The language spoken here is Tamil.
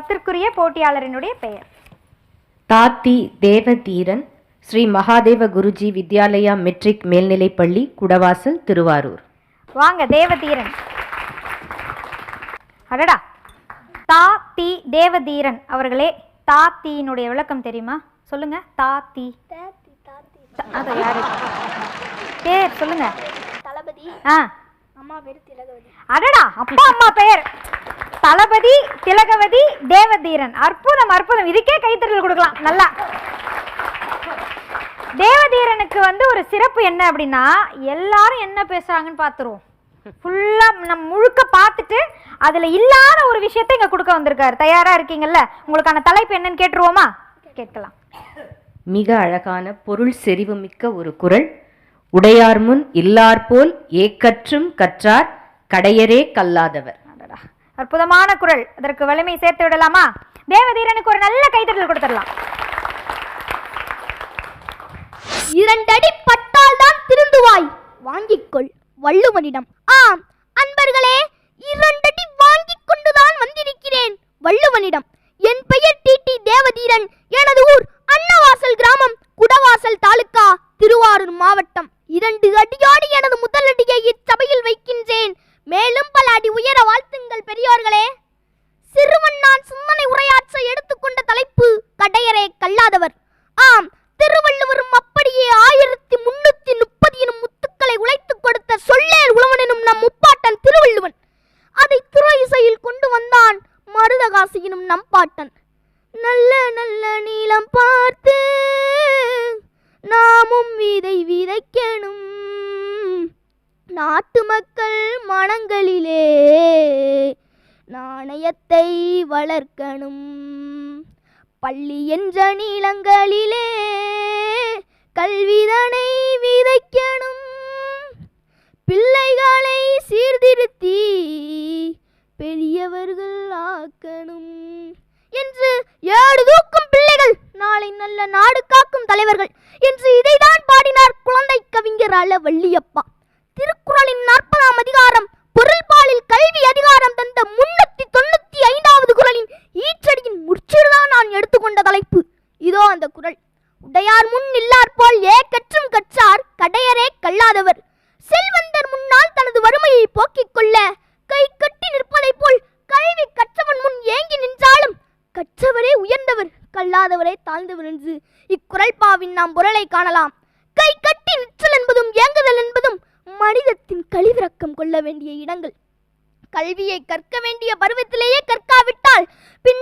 10ற்குரிய போட்டியாளரினுடைய பெயர்? தாத்தி தேவதீரன், ஸ்ரீ மகாதேவ குருஜி வித்யாலயா மெட்ரிக் மேல்நிலைப்பள்ளி, குடவாசல், திருவாரூர். வாங்க தேவதீரன். அடடா, தாத்தி தேவதீரன் அவர்களே, தாத்தியினுடைய விளக்கம் தெரியுமா? சொல்லுங்க. தாத்தி அது யாரு? பேர் சொல்லுங்க. தளபதி. அம்மா பேர் திலகவதி. அடடா, அப்பா அம்மா பெயர் தளபதி, திலகவதி, தேவதீரன். அற்புதம் அற்புதம். இதுக்கே கைத்தறல் கொடுக்கலாம். நல்லா. தேவதீரனுக்கு ஒரு சிறப்பு என்ன அப்படின்னா, எல்லாரும் என்ன பேசுறாங்கன்னு பார்த்துருவோம். ஃபுல்லா நம்ம முழுக்க பார்த்துட்டு அதுல இல்லாத ஒரு விஷயத்தை இங்க கொடுக்க வந்திருக்காரு. தயாரா இருக்கீங்கல்ல? உங்களுக்கான தலைப்பு என்னன்னு கேட்டுருவோமா? கேட்கலாம். மிக அழகான பொருள் செறிவு மிக்க ஒரு குறள். உடையார் முன் இல்லார் போல் ஏக்கற்றும் கற்றார் கடையரே கல்லாதவர். அற்புதமான குறள். அதற்கு வலிமை சேர்த்து விடலாமா? தேவதீரனுக்கு ஒரு நல்ல கைத்தட்டல் கொடுத்துடலாம். 2 அடி பட்டால் தான் திருந்துவாய், வாங்கிக்கொள் வள்ளுவனிடம். ஆம் அன்பர்களே, 2 அடி வாங்கிக் கொண்டுதான் வந்திருக்கிறேன் வள்ளுவனிடம். என் பெயர் டிடி தேவதீரன். எனது ஊர் அன்னவாசல் கிராமம், குடவாசல் தாலுகா, திருவாரூர் மாவட்டம். 2 அடியோடு எனது முதல் அடியை இச்சபையில் வைக்கின்றேன். மேலும் பல அடி உயர வாழ்த்துங்கள் பெரியோர்களே. சிறுவன் நான் சிந்தனை உரையாற்ற எடுத்துக்கொண்ட தலைப்பு கடையரே கல்லாதவர். ஆம், திருவள்ளுவரும் அப்படியே 1330 எனும் முத்துக்களை உழைத்துக் கொடுத்த சொல்லேல் உழவன் எனும் நம் முப்பாட்டன் திருவள்ளுவன். அதை துறை இசையில் கொண்டு வந்தான் மருதகாசி எனும் நம் பாட்டன். நல்ல நல்ல நீளம் பார்த்து நாமும் விதை விதைக்கணும், நாட்டு மக்கள் மனங்களிலே நாணயத்தை வளர்க்கணும், பள்ளி என்ற நீளங்களிலே கல்விதனை விதைக்கணும், பிள்ளைகளை சீர்திருத்தி பெரியவர்கள் ஆக்கணும் என்று 7 தூக்கும் பிள்ளைகள் நாளை நல்ல நாடு காக்கும் தலைவர்கள் என்று இதைதான் பாடினார் குழந்தை கவிஞர் வள்ளியப்பா. திருக்குறளின் 40ஆம் அதிகாரம் பொருள்பாலில் கல்வி அதிகாரம் தந்த 395வது குறளின் ஈற்றடியின் முற்சிறுதான் நான் எடுத்துக்கொண்ட தலைப்பு. இதோ அந்த குறள். உடையார் முன் இல்லார் போல் ஏக்கற்றும் கற்றார் கடையரே கல்லாதவர். செல்வந்தர் முன்னால் தனது வறுமையை போக்கிக் கொள்ள கை கட்டி நிற்பதை போல் கல்வி கற்றவன் முன் ஏங்கி நின்றாலும் கற்றவரே உயர்ந்தவர், கல்லாதவரே தாழ்ந்தவர் என்று இக்குறள் பாவின் நாம் பொருளை காணலாம். கை கட்டி நிற்றல் என்பதும் ஏங்குதல் என்பதும் மனிதத்தின் கழிவிறக்கம் கொள்ள வேண்டிய இடங்கள். கல்வியை கற்க வேண்டிய பருவத்திலேயே கற்காவிட்டால் பின்